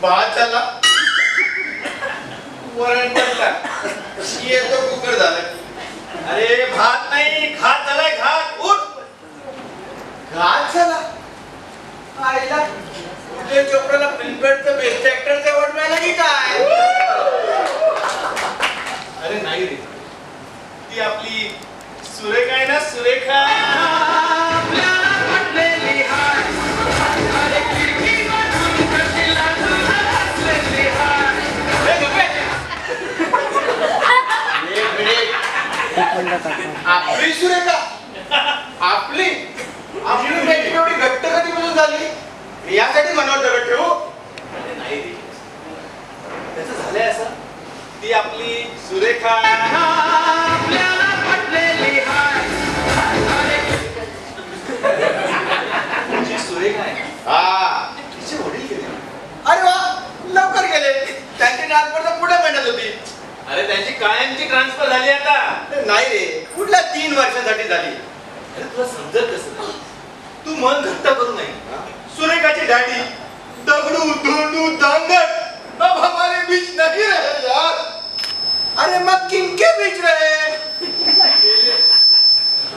भात झाला, वरण पडला, येतो कुकर झालं. अरे भात नाही, घात झालाय, घात. उठ. घात झाला. आईला उदय चोपडाला फिल्मफेअरचं बेस्ट ऍक्टरचं अवॉर्ड मिळालं की काय? अरे नाही रे, ती आपली सुरेखा आहे ना, सुरेखा. आपली सुरेखा, आपली आपली मैत्री एवढी घट्ट कधीपासून झाली? यासाठी मनावर दगड ठेवू? अरे नाही रे, त्याचं झालंय असं, ती आपली सुरेखा सुरेखा आहे. हा, तिचे वडील गेले. अरे वा, लवकर गेले. त्यांची ट्रान्सफर पुढे महिन्यात होती. अरे त्यांची कायमची ट्रान्सफर झाली आता. नाही रे, कुठल्या 3 वर्षांसाठी झाली. अरे तुला समजत कसं? तू मन घट्ट करू नये. सुरेखाची डॅडी दगडू धोंडू दांगट अब हमारे बीच नहीं रहे यार. अरे मग किनके बीच रहे?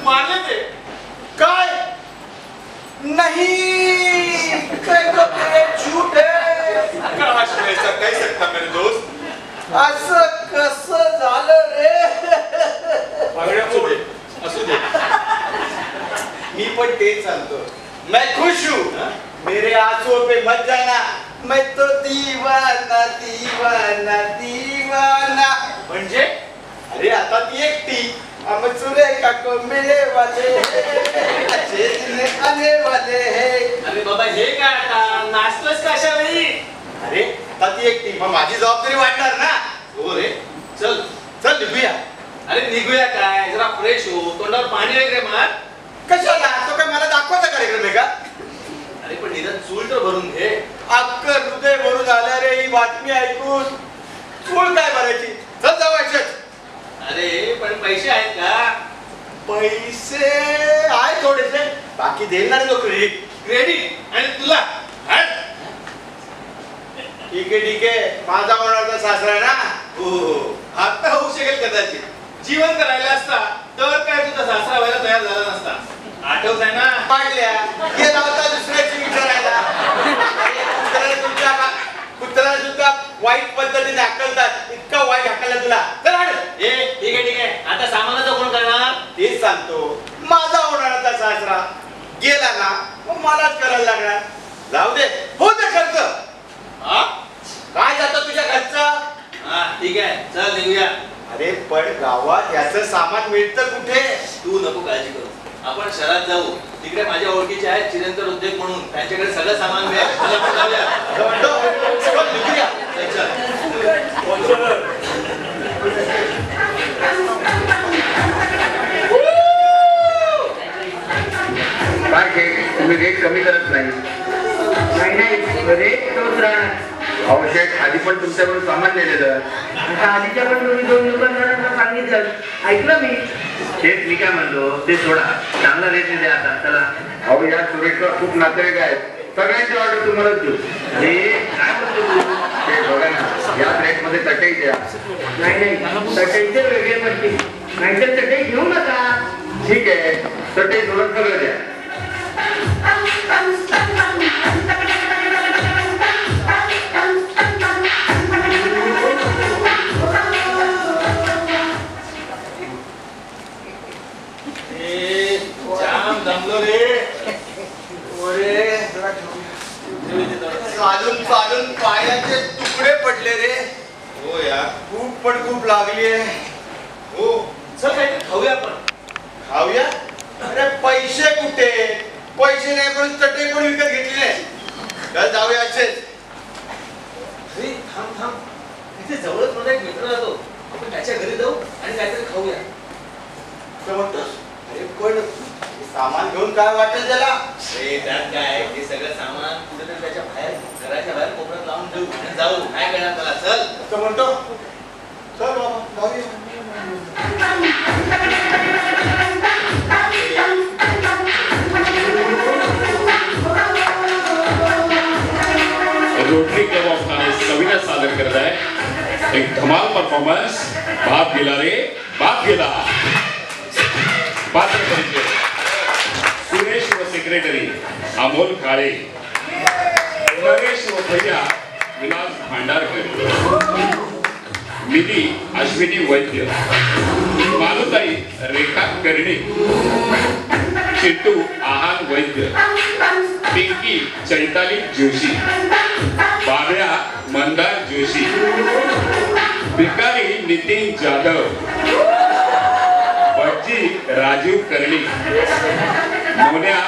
मारले ते काय? नहीं, झूठ है. ऐसा कह सकता मेरे दोस्त? असं कसं झालं रे? असू दे, मी पण तेच सांगतो. मैं खुश हूँ, मेरे आंसुओं पे मत जाना. मैं तो दीवाना दीवाना दीवाना. म्हणजे अरे आता ती एकटी, हम सुरेखा को मिले वाले अच्छे दिन आने वाले हैं. अरे बाबा हे काय आता नाचतोस का अशा वेळी? अरे आता ती एकटी, मग माझी जबाबदारी वाढणार ना. हो रे, चल चल निघूया. अरे निघूया काय, जरा फ्रेश हो, तोंडावर पाणी वगैरे मार. कशाला? तो काय मला दाखवायचा कार्यक्रम आहे का? अरे पण निदान चूल तर भरून घे. अक्क हृदय भरून आल्या रे ही बातमी ऐकून. चूल काय भरायची? चल जावायचे. अरे पण पैसे आहेत का? पैसे आहे थोडेसे, बाकी देणार तो क्रेडिट. क्रेडिट आणि तुला ठीक आहे ठीक आहे. माझा होणारा सासरा ना. हो, आता होऊ शकेल कदाचित. जीवन करायला असता तर काय तुझा सासरा व्हायला तयार झाला नसता. आठवत आहे ना? पाडल्या गेला होता दुसऱ्याची विचारायला. कुत्र्याला सुद्धा वाईट पद्धतीने हाकलतात. इतका वाईट हाकलला तुला. ए ठीक आहे ठीक आहे. आता सामानाचं कोण करणार? तेच सांगतो. माझा होणारा सासरा गेला ना, मग मलाच करायला लागणार. जाऊ दे, हो दे खर्च. काय जातं तुझ्या घरचं? हा ठीक आहे, चल निघूया. अरे पण गावात याचं सामान मिळतं कुठे? तू नको काळजी करू, आपण शहरात जाऊ. तिकडे माझ्या ओळखीचे आहेत चिरंतन उद्योग म्हणून, त्यांच्याकडे सगळं सामान मिळेल. निघूया. काय तुम्ही रेट कमी करत नाही? रेट तोच राहणार. अवशेष आधी पण तुमच्याकडून सामान नेलेलं. आधीच्या पण तुम्ही 2 दुकानदारांना सांगितलं, ऐकलं मी. तेच मी काय म्हणतो, ते सोडा, चांगला रेट द्या आता. चला. अहो या सुरेखा खूप नातेवाईक आहेत, सगळ्यांची ऑर्डर तुम्हालाच देऊ. अरे काय म्हणतो तू? ते बघा ना, या रेट मध्ये चटई द्या. नाही चटईचे वेगळे पडतील, नाहीतर चटई घेऊ नका. ठीक आहे, चटई सोडून सगळं द्या. जमलो रे. चालून चालून पायाचे तुकडे पडले रे. हो यार, खूप लागली आहे. हो चल काहीतरी खाऊया. पण खाऊया? अरे पैसे कुठे? पैसे नाही पण चटई पण विकत घेतली नाही. चल जाऊया असेच. अरे थांब थांब, इथे जवळच माझा एक मित्र राहतो. आपण त्याच्या घरी जाऊ आणि काहीतरी खाऊया. काय म्हणतोस? अरे पण सामान घेऊन काय वाटेल त्याला? त्यात काय, हे सगळं सामान कुठेतरी त्याच्या बाहेर, घराच्या बाहेर कोपऱ्यात लावून ठेवू आणि जाऊ. काय करणार त्याला? चल. तर म्हणतो चल बाबा जाऊया. रोटरी क्लब ऑफ ठाणे सविनय सादर करत आहे एक धमाल परफॉर्मन्स बाप गेला रे बाप गेला. पात्र परिचय सुरेश व सेक्रेटरी अमोल काळे, नरेश व भैया विलास भांडारकर, निधी अश्विनी वैद्य, मालुताई रेखा कर्णिक, चिट्टू आहान वैद्य, पिंकी चैताली जोशी, बाब्या मंदार जोशी, भिकारी नितीन जाधव, भटजी राजीव कर्णिक, मोन्या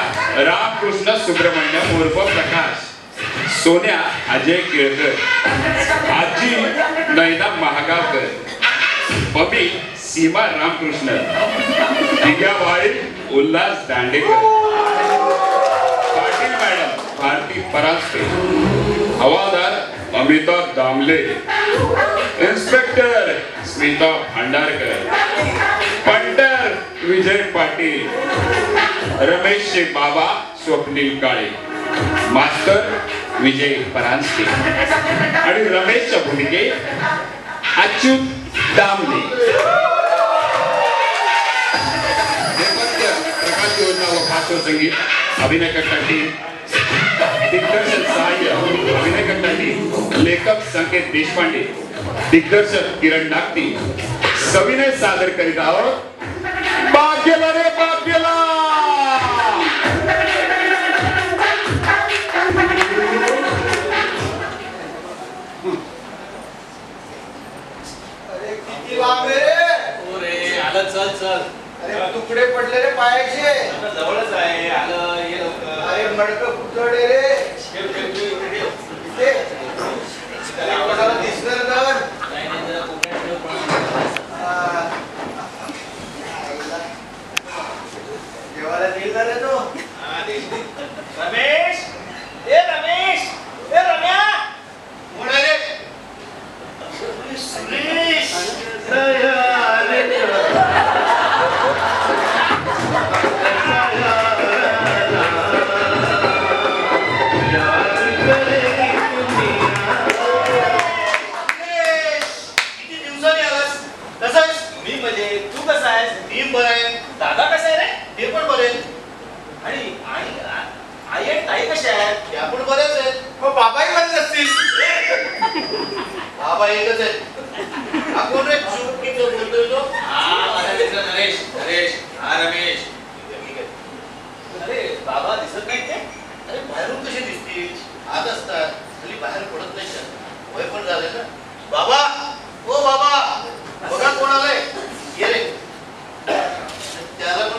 रामकृष्ण सुब्रमण्यम उर्फ प्रकाश, सोन्या अजय केळकर, आजी नैना महागावकर, पमी सीमा रामकृष्ण, दिग्याबाई उल्हास दांडेकर, पाटील मॅडम भारती परांजपे, हवालदार अमिता दामले, इन्स्पेक्टर स्मिता भांडारकर, पंटर विजय पाटील, रमेश बाबा स्वप्नील काळे, मास्टर विजय परांजपे आणि रमेशच्या भूमिकेत अच्युत दामले. नेपथ्य प्रकाश योजना व पार्श्व संगीत अभिनय करण्यासाठी दिग्दर्शन सहाय्य अभिनय करण्यासाठी लेखक संकेत देशपांडे, दिग्दर्शक किरण नागती. सविनय सादर करीत आहोत बाप गेला रे बाप गेला. चल चल. अरे तुकडे पडले रे पायाचे. जवळच आहे. आलं ये लवकर. अरे मडकं फुटले रे. दिसणार तर जेवायला देईल का रे तो? रमेश ए रमेश ए रम्या कोण आहे रे? सुरेश दादा कसा आहे रे? ते पण बरे. आणि आई आणि ताई कशा आहेत? त्या पण बऱ्याच आहेत. मग बाबाही बरे नसतील. बाबा एकच आहेत. हा कोण रे? चुकीचं बोलतोय तो. माझा मित्र नरेश. नरेश रमेश. अरे बाबा दिसत नाही ते? अरे बाहेरून कसे दिसतील? आत असतात. खाली बाहेर पडत नाही सर. वय पण झालंय ना. बाबा ओ बाबा बघा कोण आलंय. ये रे. त्याला पण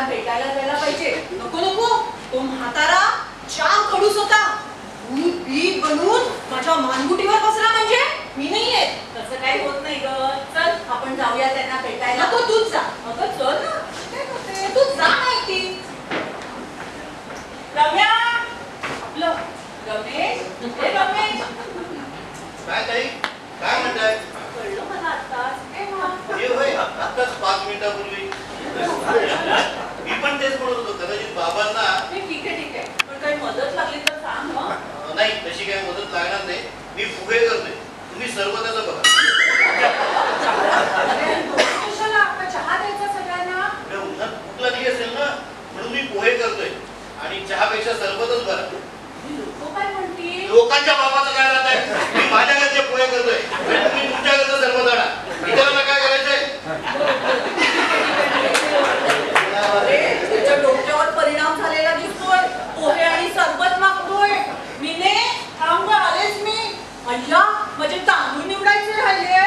भेटायला जायला पाहिजे. नको नको तो म्हातारा चार कडूस होता. दूध बनवून माझ्या मानगुटीवर बसला म्हणजे मी नाही येत. तसं काही होत नाही ग. चल आपण जाऊया त्यांना भेटायला. नको तूच जा. अगं चल ना. काय करते तू? जा माहिती. रम्या आपलं रमेश. हे रमेश काय ताई काय म्हणताय? कळलं मला आताच. हे होय आताच 5 मिनिटापूर्वी. मी पण तेच म्हणत होतो कदाचित बाबांना. ठीक आहे पण काही मदत लागली तर सांग. नाही तशी काही मदत लागणार नाही. मी फुगे करतोय. तुम्ही सर्व त्याचं बघा. तुम्ही तुमच्याकडचं सर्वजण इतरांना काय करायचंय? त्याच्या डोक्यावर परिणाम झालेला दिसतोय. पोहे आणि सरबत मागतोय. मीने थांब आलेच मी. अय्या म्हणजे तांदूळ निवडायचे राहिले.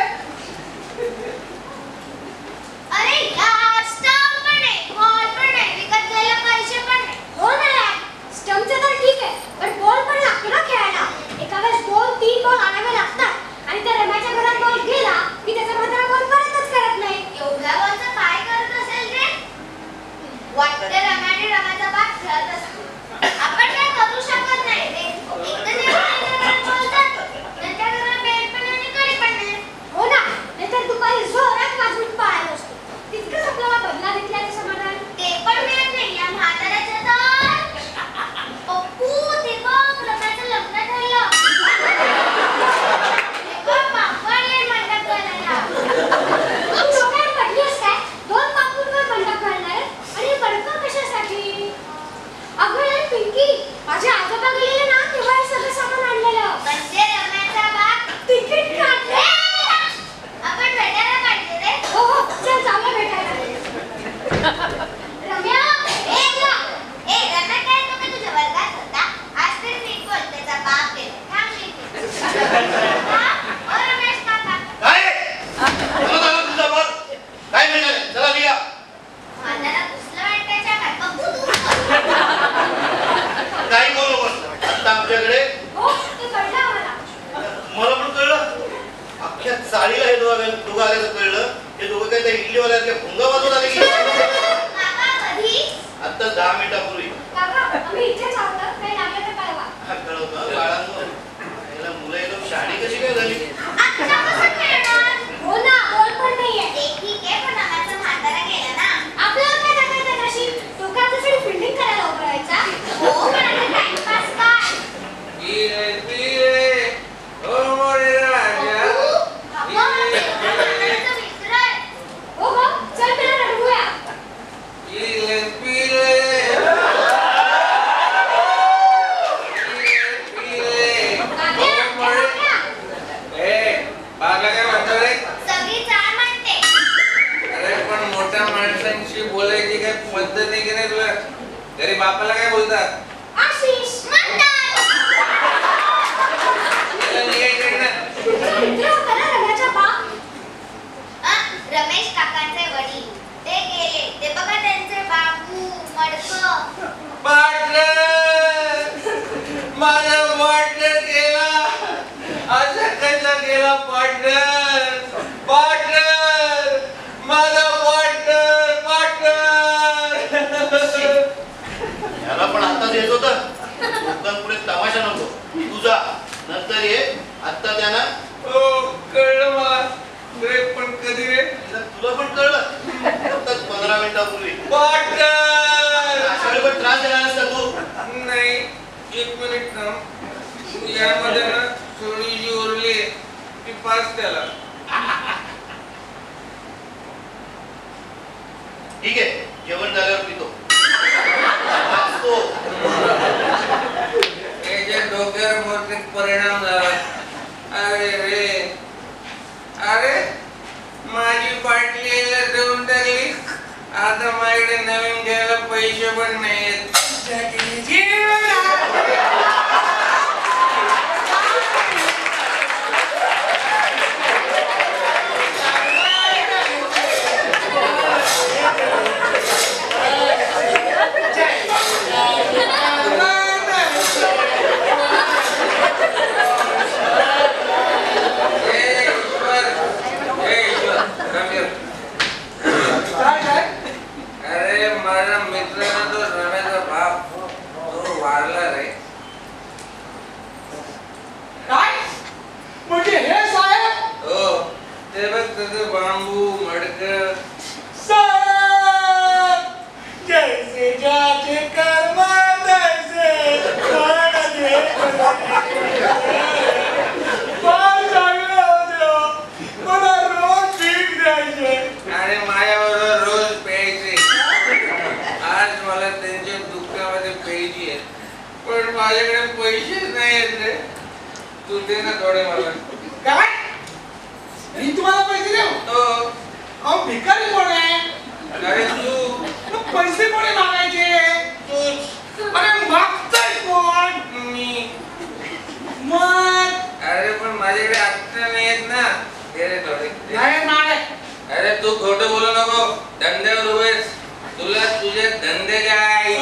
अरे यार, स्टंप पण नाही, बॉल पण नाही, विकत घ्यायला पैसे पण नाही. हो ना यार, स्टंपचं तर ठीक आहे, पण बॉल पण लागतो ना खेळायला. एका वेळेस 2-3 बॉल आणावे लागतात आणि त्या रम्याच्या घरात बॉल गेला की त्याचा म्हातारा बॉल परतच करत नाही. एवढ्या बॉलचं काय करत असेल रे? वाटतं रम्याने रम्याचा बाग खेळत असतो. आपण काय करू शकत नाही रे. एकदा जेव्हा त्याच्या घरात बॉल जातो, त्याच्या घरात बॅट पण आणि कडी पण नाही. हो ना, नाहीतर दुपारी जोरात वाजवून पाळायला असतो. तितकंच आपल्याला बदला घेतल्याचं समाधान. ते पण मिळत नाही या म्हाताऱ्याचं तर. पप्पू, ते बघ, रम्याचं लग्न ठरलं. ते बघ, पापड मंडप घालायला. तू डोक्यात पडलीस काय? 2 पापूंवर मंडप घालणार आहे? आणि बडकं कशासाठी? अगं यार पिंकी, माझे आजोबा गेलेले ना तेव्हा हे सगळं सामान आणलेलं. म्हणजे रम्याचा बाप तिकीट काढले. आपण भेटायला काढले रे. हो हो, चल जाऊया भेटायला. रम्या, रम्या काय तो का तुझ्या वर्गात होता? आज तरी नीट बोल, त्याचा बाप गेला. थांब नीट. हा? ओ रमेश काका. काय? तुझा बघ. काय मिळणार? चला निघा. म्हातारा घुसलं वाटायच्या काय? बघू तू. काही बोलू नकोस. आता आमच्याकडे हो, ते कळलं आम्हाला. मला पण कळलं. अख्ख्या चाळीला हे दोघं आल्याचं कळलं. हे दोघं काय त्या इडलीवाल्यासारख्या भुंगा वाजवत आले की काका कधी? आता 10 मिनिटापूर्वी. काका, आम्ही इथेच आहोत. काही लागलं तर कळवा. कळवतो बाळांनो. याला मुलं एकदम शाळी कशी काय झाली? आता कसं खेळणार? हो ना, बॉल पण नाहीये. ते ठीक आहे, पण आम्हाला म्हातारा गेला ना. आपल्याला काय जगायचं कशी? डोक्यात तरी फिल्डिंग करायला उभं राहायचा. हो, पण आता टाइमपास काय? मित्र आहे. हो हो, चल त्याला रडवूया. सगळी चाळ म्हणते. अरे पण मोठ्या माणसांशी बोलायची काय पद्धत नाही की नाही तुला? घरी बापाला काय बोलतात? आशिष म्हणतात. मित्र होता ना रम्याचा बाप. रमेश काकांचे वडील ते गेले. ते बघा त्यांचे बाबू मडकं. पार्टनर, माझा पार्टनर गेला. असा कसा गेला पार्टनर? पार्टनर, माझा पार्टनर, पार्टनर. याला पण आताच येत होतं. लोकांपुढे तमाशा नको. तुझा नंतर ये. आता त्यांना हो, कळलं मला. पण कधी रे? तुला पण कळलं. आताच 15 मिनिटापूर्वी. पार्टनर, अशा वेळी पण त्रास देणार नसता तू. नाही, 1 मिनिट थांब. यामध्ये ना थोडीशी उरली ती पास त्याला. ठीक आहे, जेवण झाल्यावर पितो. वाचतो. याच्या डोक्यावर बहुतेक परिणाम झाला. अरे रे, अरे माझी बाटली याला देऊन टाकली. आता माझ्याकडे नवीन घ्यायला पैसे पण नाहीत. अरे माझ्या मित्राने तो रम्याचा बाप तो वारला रे. काय म्हणजे हे साहेब? हो, ते बघ त्याचं बांबू मडकं. साहेब, जैसे जाके कर्म तैसे फळ दे. फार चांगलं होतं. मला रोज पीक द्यायचे. आणि माझ्याबरोबर रोज प्यायचे. आज मला त्यांच्या दुःखामध्ये प्यायची आहे, पण माझ्याकडे पैसेच नाही आहेत रे. तू दे ना थोडे मला. काय अहो भिकारी कोण आहे? अरे तू. पैसे कोणी मागायचे? तू. अरे मागताय कोण? मी. मग अरे पण माझ्याकडे अक्षर नाही आहेत ना. नाही. अरे तू खोटं बोलू नको. धंद्यावर उभेस. तुला तुझे धंदे काय?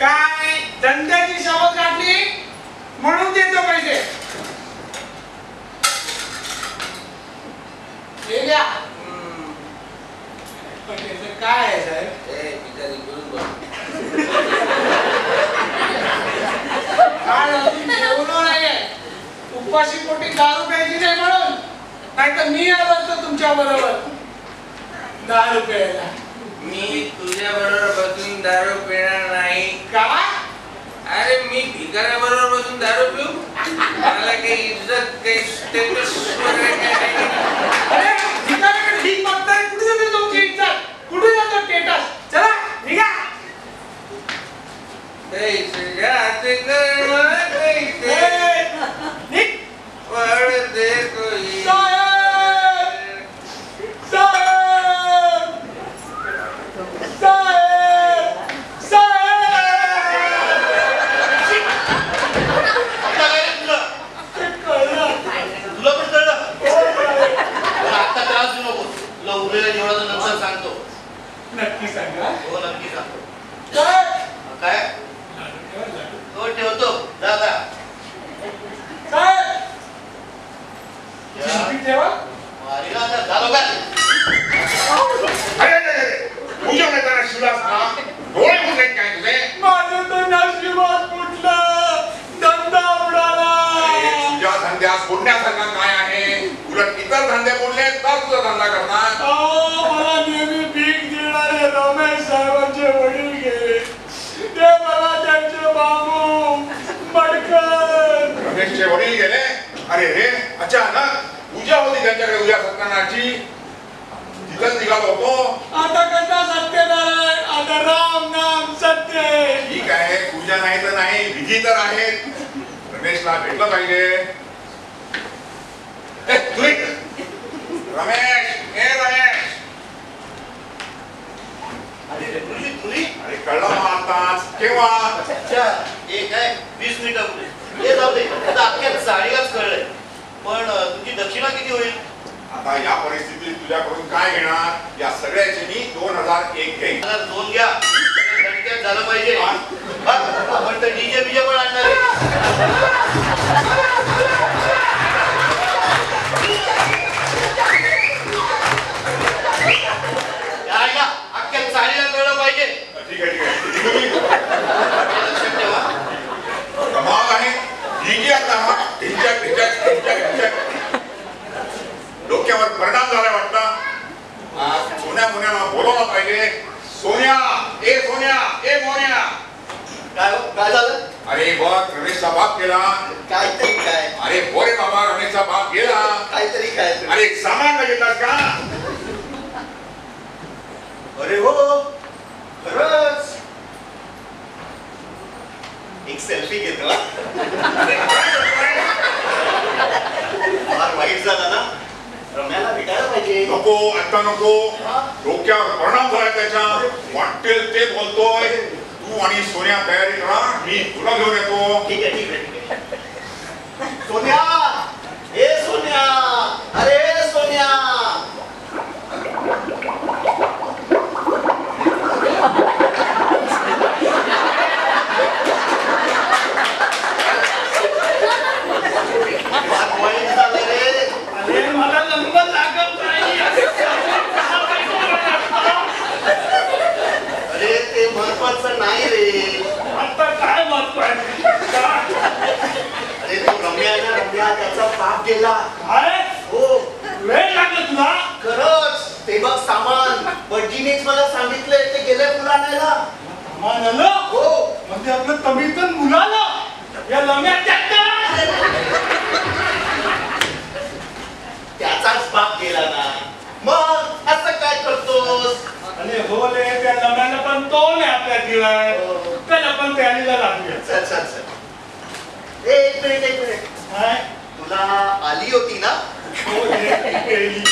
काय धंद्याची शपथ काढली म्हणून देतो पैसे. काय आहे साहेब? काय अजून जेवलो नाहीये. उपाशी पोटी दारू प्यायची नाही म्हणून. नाही तर मी आलो असतो तुमच्या बरोबर दारू प्यायला. मी तुझ्या बरोबर बसून दारू पिणार नाही. का? अरे मी भिकाऱ्या बरोबर बसून दारू पिऊ? मला काही इज्जत काही स्टेटस वगैरे काय नाही. अरे भिकाऱ्याकडे भीक मागताय. कुठे जाते तुमची इज्जत? कुठे जातो स्टेटस? चला निघा. पैसे जाते कर मला पैसे. निघ. वळ दे कोई. नंतर सांगतो. नक्की सांगा. हो नक्की सांगतो. काय हो ठेवतो. दादा झालो का? पूजा करताना शिवदास डोळे फुटले काय तुझे? माझं तर नशिबात फुटलं. धंदा उडाला. तुझ्या धंद्यात बोलण्यासारखा काय आहे? उलट इतर धंदे बोलले तर तुझा धंदा करणार. मला नेहमी भीक देणारे रमेश साहेबांचे वडील गेले. ते मला त्यांचे बाबू मडकन. रमेशचे वडील गेले? अरे रे अचानक पूजा होती त्यांच्याकडे उद्या सत्यनारायणची. तिथंच निघालो होतो. आता कसा सत्यनारायण? आता राम नाम सत्य. ठीक आहे पूजा नाही तर नाही विधी तर आहेत. रमेशला भेटलं पाहिजे. रमेश हे रमेश. अरे कळलं मग आताच. केव्हा? अच्छा हे काय 20 मिनिटापूर्वी. हे जाऊ दे. आता अख्ख्या साडीलाच कळलंय. पण तुझी दक्षिणा किती होईल? आता या परिस्थितीत तुझ्याकडून काय घेणार? या सगळ्याची मी 2001 घेईन. 2 घ्या. झालं पाहिजे. आपण तर डीजे बीजे पण आणणार आहे. अख्ख्या साडीला कळलं पाहिजे. ठीक आहे लक्षात ठेवा. कमाल आहे. ठीक आहे आता डोक्यावर परिणाम झाला वाटतं. सोन्या मोन्याला बोलवलं पाहिजे. सोन्या ए मोन्या. काय झालं? अरे बघ रमेशचा बाप गेला. काहीतरी काय? अरे बोरे बाबा रमेशचा बाप गेला. काहीतरी काय? अरे सामान घेतात का? अरे हो खरंच. एक सेल्फी घेतो. फार वाईट झाला ना. रम्याला भेटायला पाहिजे. नको आता नको. डोक्यावर परिणाम झाला त्याच्या. वाटेल ते बोलतोय. तू आणि सोन्या तयारी करा. मी तुला घेऊन येतो. ठीक आहे. सोन्या ए सोन्या. अरे सोन्या. मला नंबर लागत नाही. अरे ते महत्वाचं नाही रे. आता काय महत्व आहे? अरे तो रम्या आहे ना. रम्या त्याचा बाप गेला. काय? हो वेळ लागला तुला? खरंच. ते बघ सामान भटजीनेच मला सांगितलंय. ते गेले फुलं आणायला. म्हणाला हो म्हणजे आपलं तमीतन मुलाला या लम्यात त्याचाच बाप गेला ना. मग असं काय करतोस? आणि हो रे त्या लम्याला पण तो नाही आपल्या दिलाय. त्याला पण तयारीला लागली. चल. एक मिनिट. काय? तुला आली होती ना? हो रे. गेली.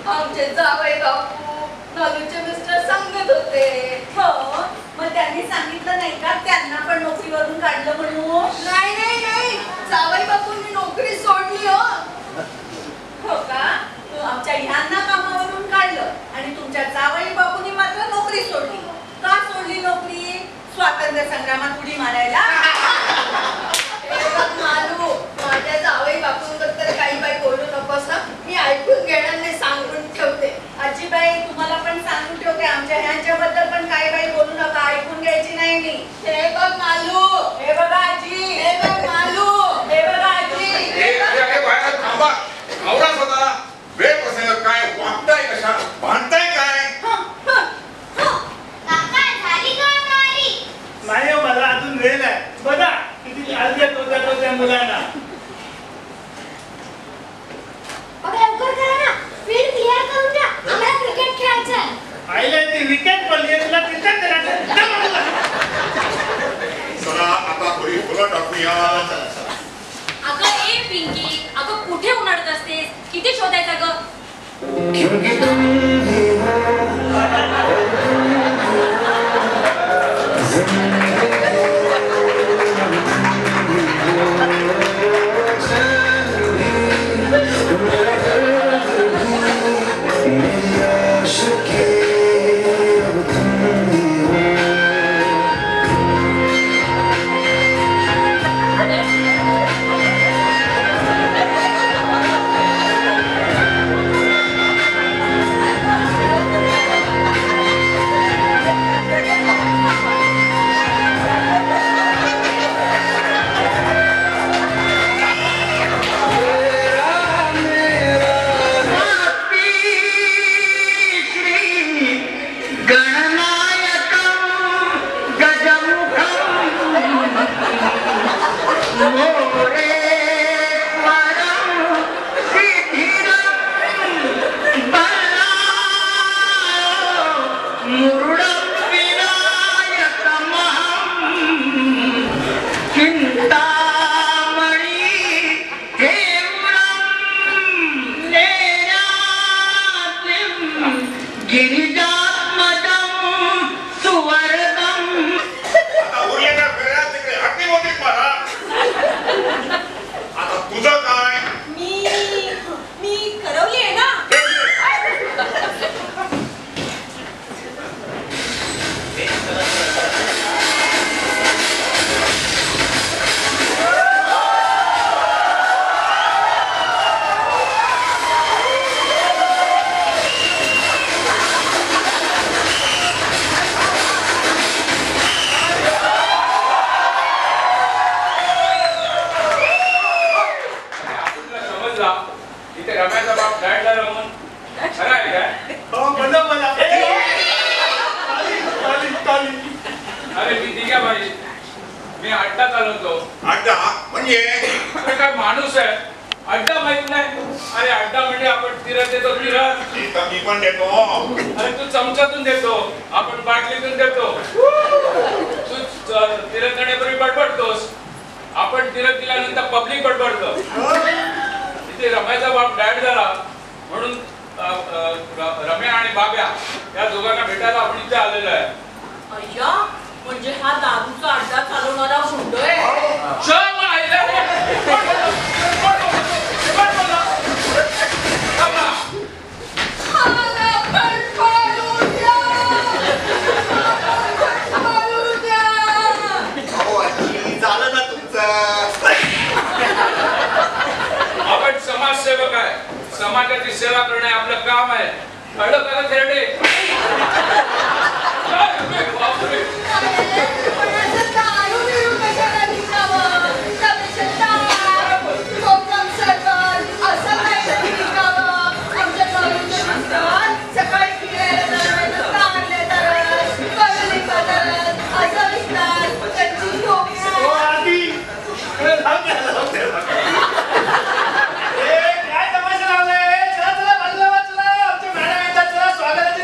आमचे जावई बापू नालूचे मिस्टर सांगत होते त्यांनी सांगितलं नाही का त्यांना पण नोकरीवरून काढलं म्हणून? नाही नाही नाही, जावई बापूंनी नोकरी सोडली हो. हो का? तो आमच्या ह्यांना कामावरून काढलं आणि तुमच्या जावई बापूंनी मात्र नोकरी सोडली. का सोडली नोकरी? स्वातंत्र्य संग्रामात उडी मारायला? हे बघ मालू, माझ्या जावई बापूंबद्दल काही बाई बोलू नकोस ना, मी ऐकून घेणार नाही, सांगून ठेवते. आजीबाई तुम्हाला पण सांगून ठेवते, आमच्या ह्यांच्याबद्दल पण काही बाई बोलू नका, ऐकून घ्यायची नाही मी. हे बघ मालू, हे बघा आजी, हे बघ मालू, हे बघा आजी. थांबा, आवरा स्वतःला. वेळ प्रसंग काय वागताय, कशा भांडताय काय? काका झाली का तयारी? नाही हो, मला अजून वेळ आहे. बघा किती त्रास देत होता तो त्या मुलांना. अगं लवकर करा ना, फील्ड क्लिअर करून द्या, आम्हाला क्रिकेट खेळायचंय. आईला ती विकेट पडली, तुला क्रिकेट करायचं. चला आता थोडी फुलं टाकूया. अगं ए पिंकी, अगं कुठे उन्हाळत असतेस? किती शोधायचं ग? समाजाची सेवा करणे आपलं काम आहे. कळलं का थेरडे? काय तमाशा लावलाय? चला चला, चला आमच्या मॅडम येतात, चला स्वागताची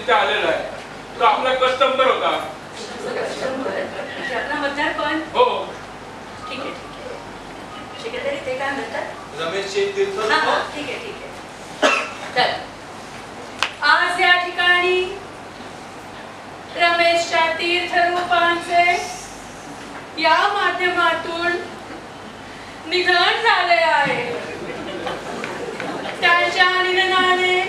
इथे आलेला आहे. तो आपला कस्टमर होता. आपला मतदार पण हो. ठीक आहे. सेक्रेटरी ते काय म्हणतात? रमेश तीर्थ. ठीक आहे. तर आज या ठिकाणी रमेशच्या तीर्थरूपांचे या माध्यमातून निधन झाले आहे. त्यांच्या निधनाने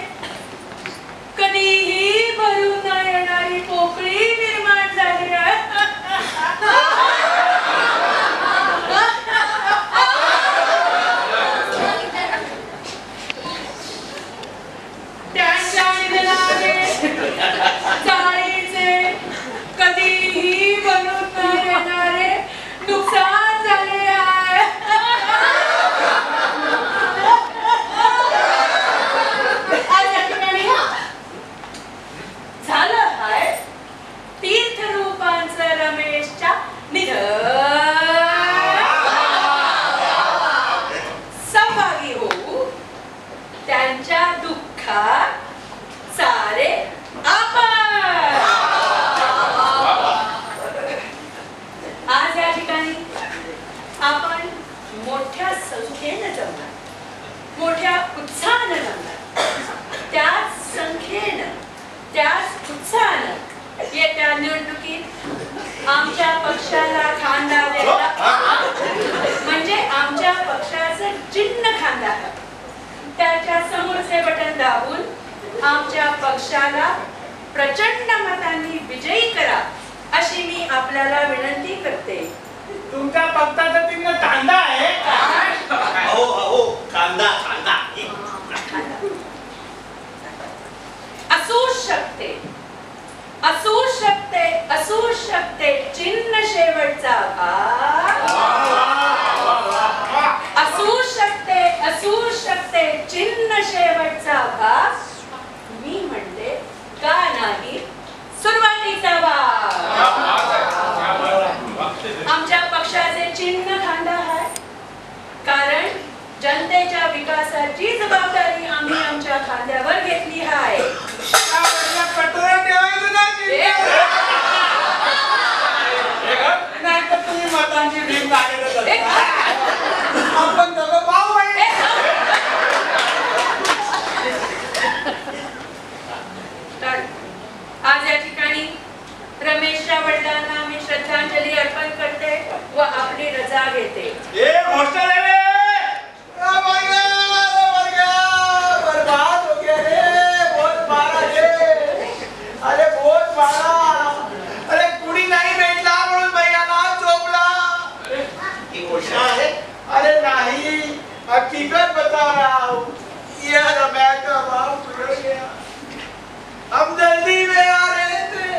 कधीही भरून न येणारी पोकळी निर्माण झाली आहे. त्यांच्या निधनाने चाळीचे कधीही भरून न येणारे नुकसान झाले आहे. झालं आहे तीर्थरूपांचं रमेशच्या निधन. सहभागी होऊ त्यांच्या दुःखात सारे आपण. आज या ठिकाणी आपण मोठ्या संख्येनं जमणार, मोठ्या उत्साहानं जमणार. त्याच संख्येनं, त्याच उत्साहानं येत्या निवडणुकीत आमच्या पक्षाला खांदा द्यायला, म्हणजे आमच्या पक्षाचं चिन्ह खांदा आहे, त्याच्या समोरचे बटन दाबून आमच्या पक्षाला प्रचंड मतांनी विजयी करा अशी मी आपल्याला विनंती करते. तुमच्या पक्षाचं चिन्ह कांदा आहे. हो कांदा. असू शकते चिन्ह शेवटचा भाग. असू शकते चिन्ह शेवटचा भाग. मी म्हणते का नाही सुरुवातीचा भाग. आमच्या पक्षाचे चिन्ह खांदा आहे, कारण जनतेच्या विकासाची जबाबदारी आम्ही आमच्या खांद्यावर घेतली आहे. नाही तर तुम्ही मतांची भीम लागेल. आपण दोघं भाऊ आहे. आज या ठिकाणी रमेशच्या वडिलांना मी श्रद्धांजली अर्पण करते व आपली रजा घेते. बर्बाद हो गया रे. बहुत मारा रे. अरे बहुत मारा. अरे कुणी नाही भेटला म्हणून भैयाला चोपला. ही गोष्ट आहे. अरे नहीं, हकीकत बता रहा हूँ. ये रमैया का बाप गुजर गया. हम जल्दी में आ रहे थे,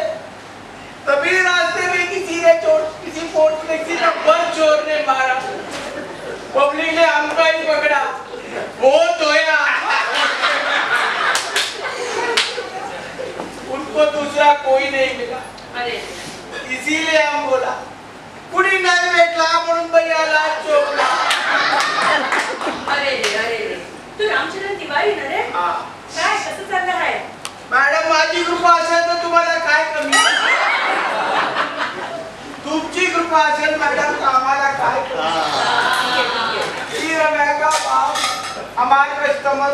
तभी रास्ते में किसी फोर्ट में किसी का बल चोर ने मारा. पब्लिक ने हमका ही पकड़ा. बहुत होया. उनको दूसरा कोई नहीं मिला. अरे इसीलिए हम बोला कुणी नाही भेटला म्हणून भैयाला चोपला. अरे तू रामचंद्र तिवारी ना रे? काय कसं चाललं आहे? मॅडम माझी कृपा असेल तर तुम्हाला काय कमी. तुमची कृपा असेल मॅडम तर आम्हाला काय कमी. रमैया का बाप हमारे कस्टमर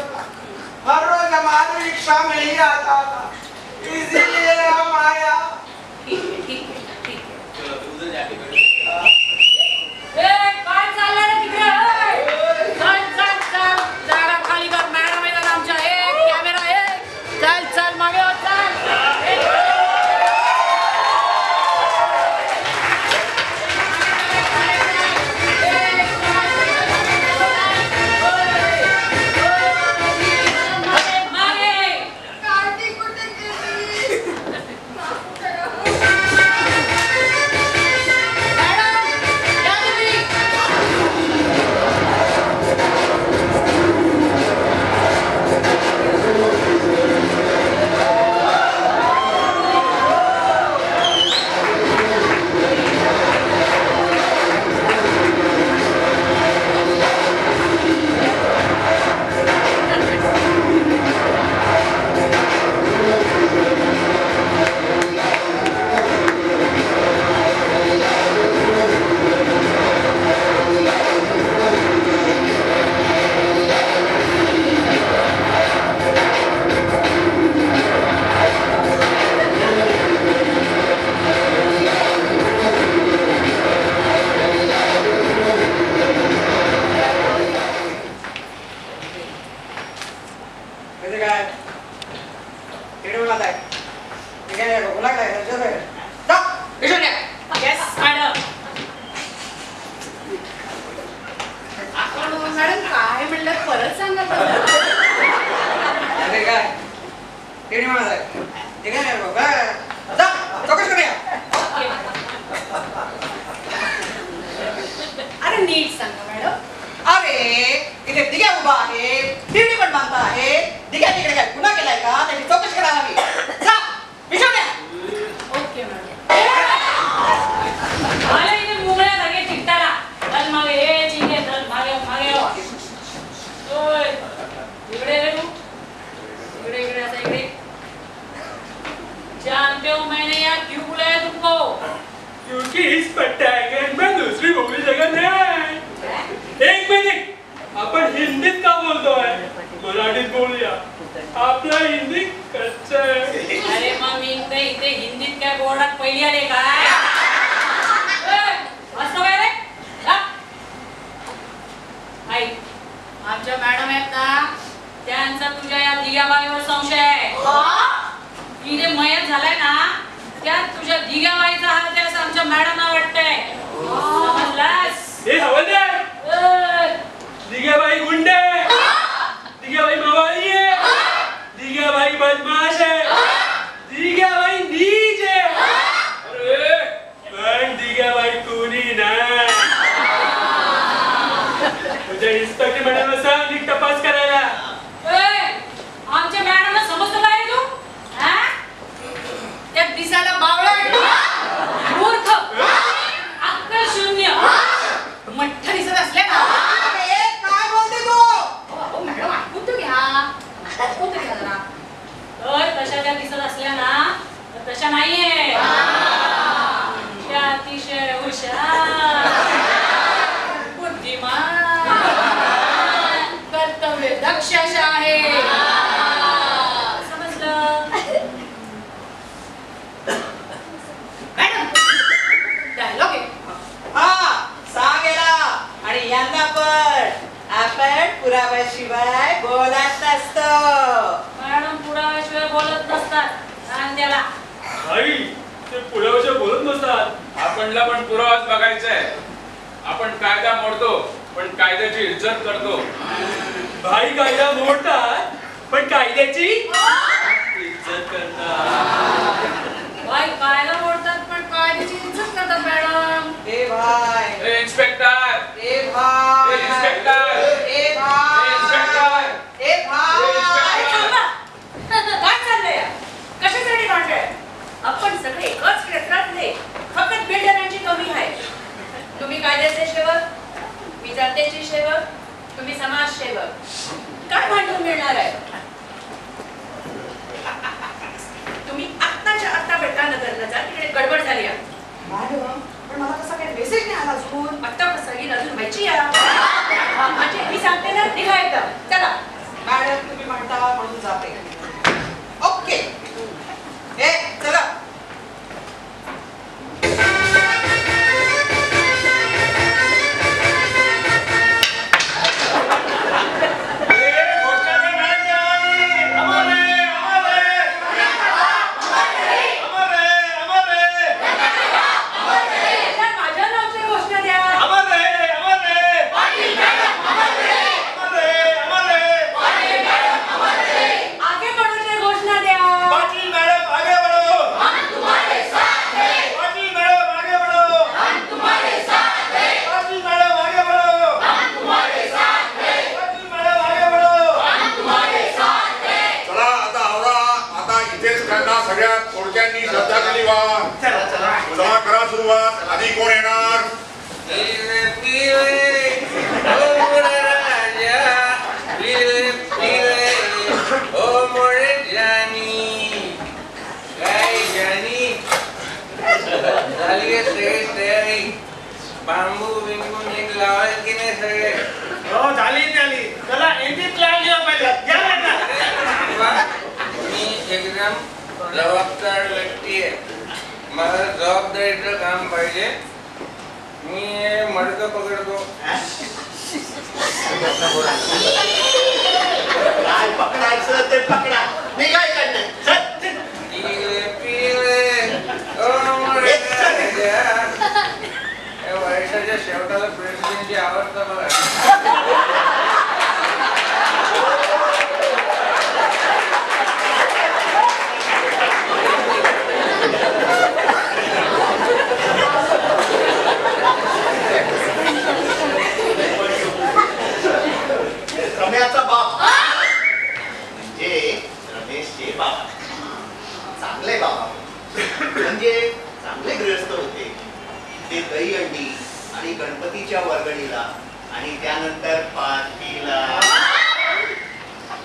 हर रोज हमारी रिक्शा में ही आता था, इसीलिए हम आया. ठीक है. काय चाललं रे तिकडे? चल जागा खाली कर. मॅडम येतात आमच्या. कॅमेरा चल मागे हो. मारलाय ठीक आहे डोकं लागलाय जा विषय द्या येस मॅडम. मॅडम काय म्हणलं परत सांगा बरं. अरे काय केडी मारलाय ठीक आहे डोकं जा चौकशी करूया. अरे नीट सांगा मॅडम. अरे इथे दिघ्या उभा आहे टीव्ही पण बांधता आहे दिघ्या तिकडे काय गुन्हा केलाय का त्याची चौकशी करायला हवी जा विचार द्या. Okay madam. मला इथे मुंगळ्या जागे चिकटाला चल मागे हे चिंगे चल मागे मागे ओय इकडे रे तू इकडे इकडे असं इकडे. जानते हो मैंने यहाँ क्यों बुलाया तुमको? क्योंकि इस पट्टाके में दूसरी बोली जगह नहीं. एक मिनिट आपण हिंदीत का बोलतोय मराठीत बोलूया. आपला हिंदी कच्चा आहे. अरे मग मी इथे हिंदीत काय बोर्डात पहिली आले काय? असं काय रे? ऐक आमच्या मॅडम आहेत ना त्यांचा तुझ्या या दिघ्याबाईवर संशय आहे. इथे मयत झालाय ना त्यात तुझ्या दिघ्याबाईचा हात आहे असं आमच्या मॅडमना वाटतंय. समजलास? हे हवलदार दिघ्याबाई गुंडे दिघ्याबाई मवाली आहे दिघ्याबाई बदमाश आहे दिघ्याबाई नीच आहे. अरे पण दिघ्याबाई कोणी नाही. तुझ्या इन्स्पेक्टर मॅडमला सांग नीट तपास करायला. आमच्या मॅडमला समजतं काय तू? त्या दिसायला बावळट मूर्ख अक्कल शून्य मठ्ठ दिसत असले ना. अरे काय बोलते तू मॅडम ऐकून तर घ्या जरा. तशा त्या दिसत असल्या ना तर तशा नाहीये. त्या अतिशय हुशार बुद्धिमान कर्तव्य दक्ष आहे. समजलं? मॅडम डायलॉग आहे. हा सांगेला आणि यांना पण आपण पुराव्याशिवाय बोलत नसतो. मॅडम पुराव्याशिवाय बोलत नसतात कांद्याला. आई ते पुराव्याच्या बोलत नसतात. आपणला पण पुरावाच बघायचा आहे. आपण कायदा मोडतो पण कायद्याची इज्जत करतो. भाई कायदा मोडतात पण कायद्याची इज्जत करतात. बाई कायदा मोडतात पण कायद्याची इज्जत करतात मॅडम. ए भाई ए इन्स्पेक्टर ए भाई ए इन्स्पेक्टर ए भाई ए इन्स्पेक्टर ए भाई अरे थांबा. काय चाललंय? कशासाठी भांडताय? आपण सगळे एकाच क्षेत्रातले फक्त बिल्डरांची कमी आहे. तुम्ही कायद्याचे सेवक मी जनतेची सेवक तुम्ही समाजसेवक. काय भांडून मिळणार आहे? तुम्ही आत्ताच्या आत्ता बेटा नगरला जा तिकडे गडबड झाली आहे. मॅडम पण मला तसा काही मेसेज नाही आला अजून. आत्ता कसं येईल अजून व्हायची या म्हणजे मी सांगते ना निघा एकदम चला. मॅडम तुम्ही म्हणता म्हणून जाते. ओके ए चला माझ्या नावची घोषणा द्या. आगे बढ़ोची घोषणा द्या. चला आता आवरा. आता इथेच त्यांना सगळ्यात थोडक्यांनी श्रद्धांजली व्हा. चला करा सुरुवात. आधी कोण येणार? बांबू बिंबू नीट लावायला की नाही सगळे? हो झाली झाली चला एंट्री प्लॅन घेऊ पहिले या ना. मी एकदम जबाबदार व्यक्ती आहे. मला जबाबदारीचं काम पाहिजे. मी मडकं पकडतो. काय पकडायचं ते पकडा. मी काय करणार? चांगले गृहस्थ होते. ते दही अंडी आणि गणपतीच्या वर्गणीला आणि त्यानंतर पार्टीला,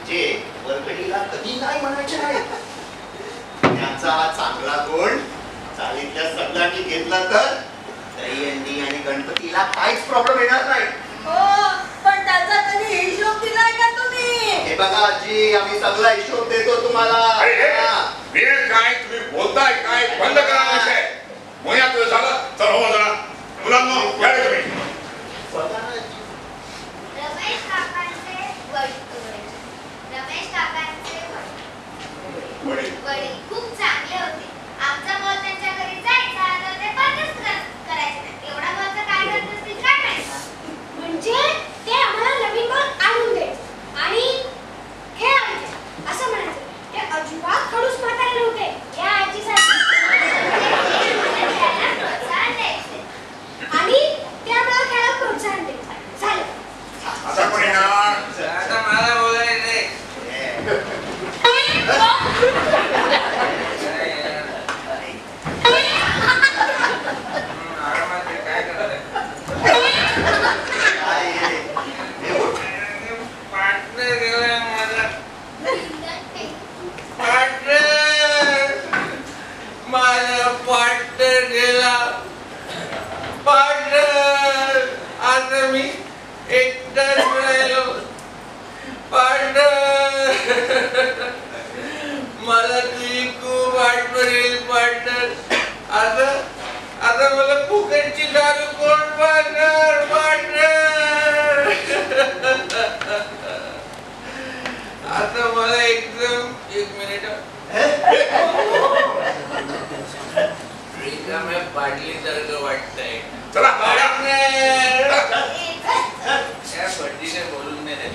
जे वर्गणीला कधी नाही म्हणायचे नाहीत. त्यांचा हा चांगला गुण चालीतल्या सगळ्यांनी घेतला तर दही अंडी आणि गणपतीला काहीच प्रॉब्लेम येणार नाही. हो, पण त्याचा कधी हिशोब दिलाय का तुम्ही? हे बघा आजी, आम्ही सगळा हिशोब देतो तुम्हाला. वेळ काय तुम्ही बोलताय काय? बंद करा विषय. मोया तुझं झालं. चल हो जरा मुलांनो या रे तुम्ही. रमेश काकांचे वडील खूप चांगले होते. आमचा बॉल त्यांच्या घरी जायचा तर ते बंदच करायचे नाही. एवढा बॉलचं काय करत असतील काय माहिती. म्हणजे ते आम्हाला नवीन बॉल आणून द्यायचे आणि खेळायचे असं म्हणायचे. ते अजिबात खडूस म्हातारे नव्हते. या आजीसाठी आणि ते आम्हाला खेळायला प्रोत्साहन द्यायचे. झालं. आता पण येणार. आता मला बोलायचंय. काय करताय? पार्टनर गेलाय माझा. माझा पार्टनर गेला. पार्टनर आता मी एकटाच राहिलो. पार्टनर मला तुझी खूप आठवण येईल. पार्टनर आता मला फुकटची दारू कोण पार्टनर. पार्टनर आता मला एकदम एक मिनिट रिकाम्या बाटलीसारखं वाटतंय. चला त्या पट्टीने बोलून नाही रे.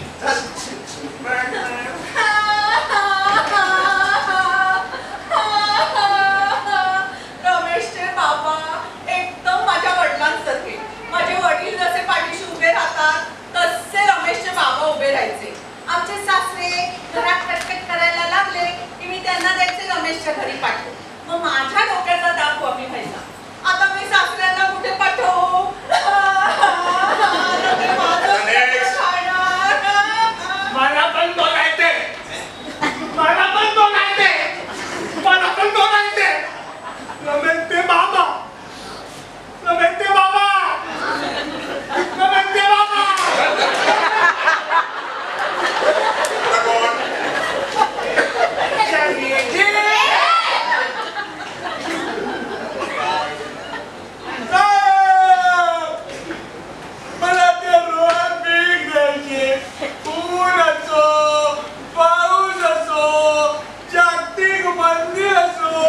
रमेशचे बाबा एकदम माझ्या वडिलांसारखे. माझे वडील जसे पाठीशी उभे राहतात तसे रमेशचे बाबा उभे राहायचे. आमचे सासरे घरात कटकट करायला लागले की मी त्यांना द्यायचे रमेशच्या घरी पाठवू. मग माझ्या डोक्याचा दाब कमी व्हायचा. आता मी सासऱ्यांना कुठे पाठवू? मला पण बोलायचे. मला पण बोलायचे. मला पण बोलायचे. रमेश ते बाबा. रमेश ते बाबा. रमेश ते बाबा. मला ते रोज पीक द्यायचे. ऊन असो, पाऊस असो, जागतिक मंदी असो,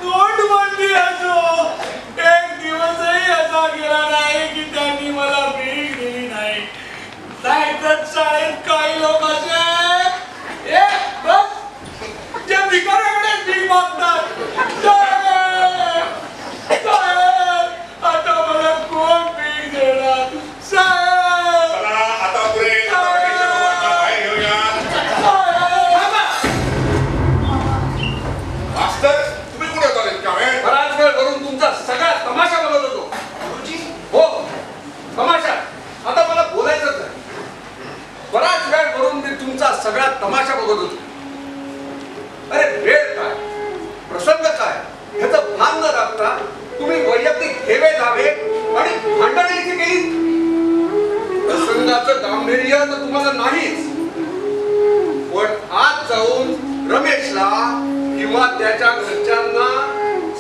नोटबंदी असो, एक दिवसही असा गेला नाही की त्यांनी मला भीक दिली नाही. नाहीतर शाळेत काही लोक असे बस जे भिकाऱ्याकडे भीक मागतात. आता मला कोण भीक देणार? साहेब आता पुढे बाहेर घेऊया. मास्तर तुम्ही कुठे चालेल का? बराच वेळ करून तुमचा सगळा तमाशा बघत होतो. हो तमाशा. आता मला बोलायचंच आहे. बराच वेळ करून मी तुमचा सगळा तमाशा बघत होतो. अरे वेळ काय प्रसंग काय ह्याचं भान न राखता तुम्ही वैयक्तिक ठेवे दावे आणि भांडणे इथे केली. प्रसंगाचं गांभीर्य तर तुम्हाला नाहीच. पण आज जाऊन रमेशला किंवा त्याच्या घरच्यांना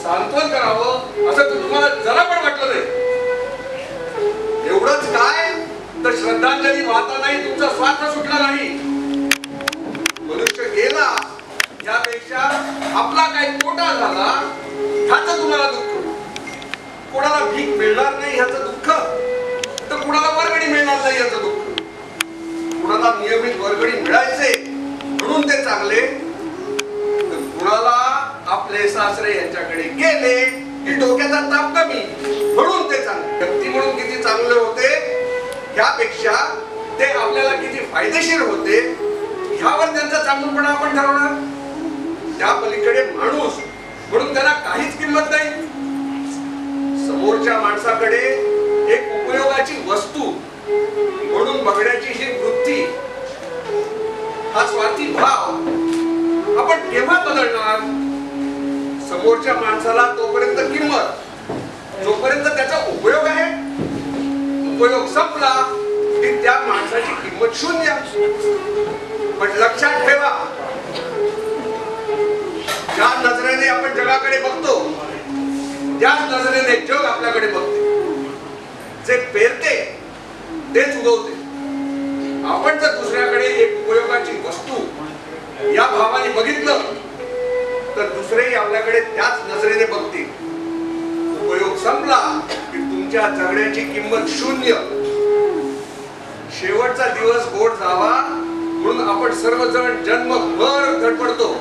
सांत्वन करावं असं तर तुम्हाला जरा पण वाटलं नाही. एवढंच काय तर श्रद्धांजली वाहतानाही तुमचा स्वार्थ सुटला नाही. मनुष्य गेला यापेक्षा आपला काही तोटा झाला ह्याचं तुम्हाला दुःख. कोणाला भीक मिळणार नाही ह्याचं दुःख तर कुणाला वर्गणी मिळणार नाही याचं दुःख. कुणाला नियमित वर्गणी मिळायचे म्हणून ते चांगले तर कुणाला आपले सासरे यांच्याकडे गेले की डोक्याचा ताप कमी म्हणून ते चांगले. व्यक्ती म्हणून किती चांगले होते यापेक्षा ते आपल्याला किती फायदेशीर होते ह्यावर त्यांचा चांगलपणा आपण ठरवणार. त्या पलीकडे माणूस म्हणून त्याला काहीच किंमत नाही. माणसाकडे एक उपयोगाची वस्तू म्हणून बघण्याची ही वृत्ती, हा स्वार्थी भाव आपण केव्हा बदलणार? समोरच्या माणसाला तोपर्यंत किंमत, जोपर्यंत त्याचा उपयोग आहे. उपयोग संपला की त्या माणसाची किंमत शून्य. पण लक्षात ठेवा, ज्या नजरेने आपण जगाकडे बघतो त्याच नजरेने जग आपल्याकडे बघते. जे पेरते तेच उगवते. आपण जर दुसऱ्याकडे एक उपयोगाची वस्तू या भावाने बघितलं तर दुसरेही आपल्याकडे त्याच नजरेने बघतील. उपयोग संपला की तुमच्या जगण्याची किंमत शून्य. शेवटचा दिवस गोड जावा म्हणून आपण सर्वजण जन्मभर धडपडतो.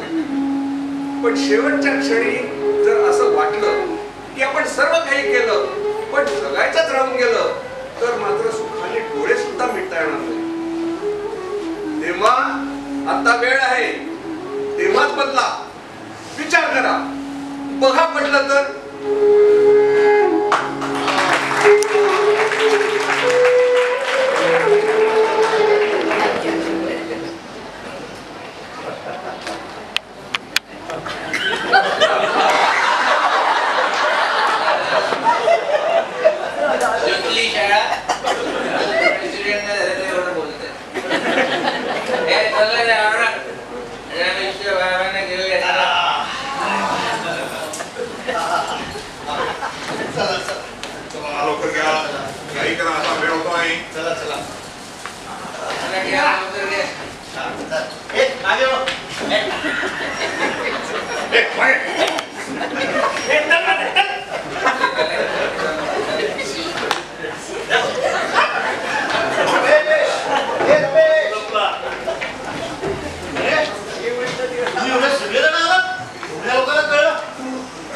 पण शेवटच्या क्षणी जर असं वाटलं की आपण सर्व काही केलं पण जगायचंच राहून गेलं तर मात्र सुखाने डोळे सुद्धा मिटता येणार नाही. तेव्हा आता वेळ आहे, तेव्हाच बदला. विचार करा, बघा पडलं तर. जुटली शाळा, प्रेसिडेंट एवढं बोलतोय. हे सगळं आवडा रमेशच्या बाबांना गेले. चला लवकर घ्या, काही करा, आता वेळ होतो आहे. चला चला मला घ्या, लवकर घ्या. ए मागे वळ. ए, बाहेर. हे चल ना, चल.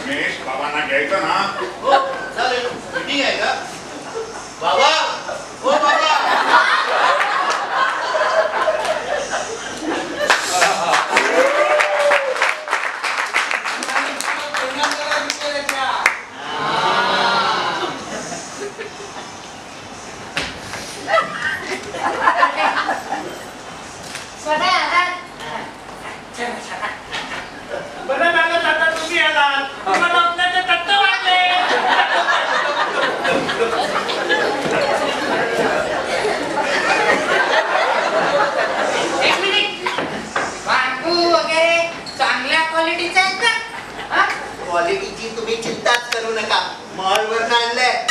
रमेश, बाबांना घ्यायचं ना. हो चालेल. मीटिंग आहे का बाबा? हो बाबा. बरं झालं आता तुम्ही आलात. तुम्हाला आपल्याचे तत्त्व वाटले. एक मिनिट, बांबू वगैरे चांगल्या क्वालिटीचे आहेत का? क्वालिटीची तुम्ही चिंताच करू नका. मॉलवरून आणलंय.